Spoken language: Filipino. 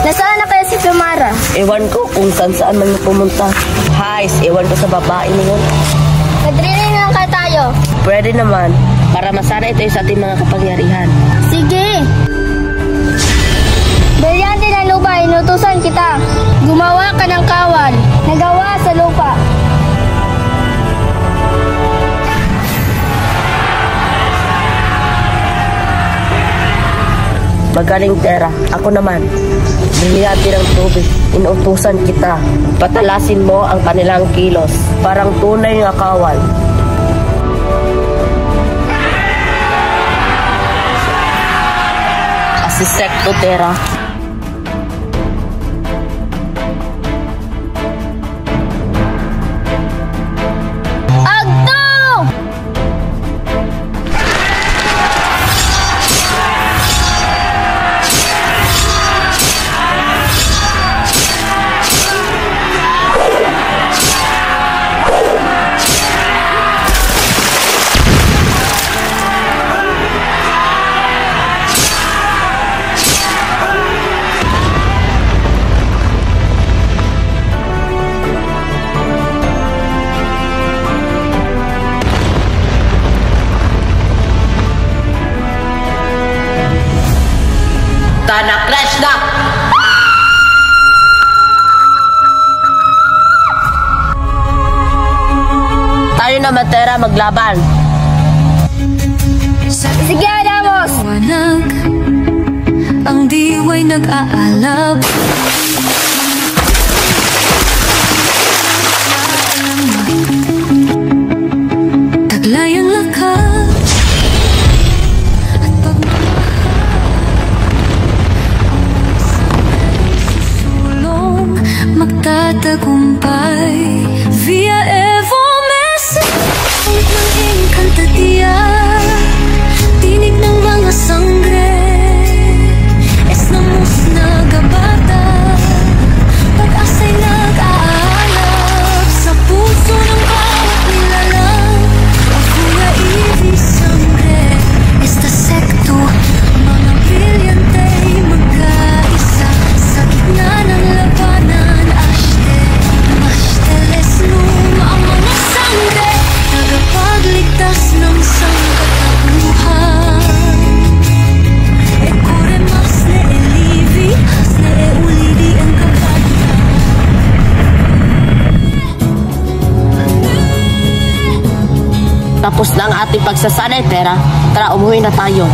Nasaan na kaya si Xiomara? Ewan ko kung saan man pumunta. Hais, ewan ko sa babae na yun. Mag-training lang kaya tayo. Pwede naman, para masana ito sa ating mga kapangyarihan. Sige! Brilyante na lupa, inutusan kita. Gumawa ka ng kawal. Nagawa sa lupa. Magaling, Terra. Ako naman. Brilyante ng tubig. Inutusan kita. Patalasin mo ang kanilang kilos. Parang tunay nga kawal. Asisekto, Terra. Na-crash na! Tayo naman, Terra, maglaban. Sige, Adamos! Ang diway nag-aalab. Taglay ang lakas. Magtatagumpay via Evo Message. Ulit ng Encantadia, tinig ng mga sangre. Esnamos na gabata, pag-asa'y nag-aalap sa puso ng bawat nilalang. Akuya ibig sangre, esta sekto, mga brilyanteng magkaisa sa gitna ng labanan. Tagapagligtas ng sangkatauhan. Ekure mas na elivi, has na eulidi ang kapatid. Tapos na ang ating pagsasanay, Terra. Tara, umuwi na tayo.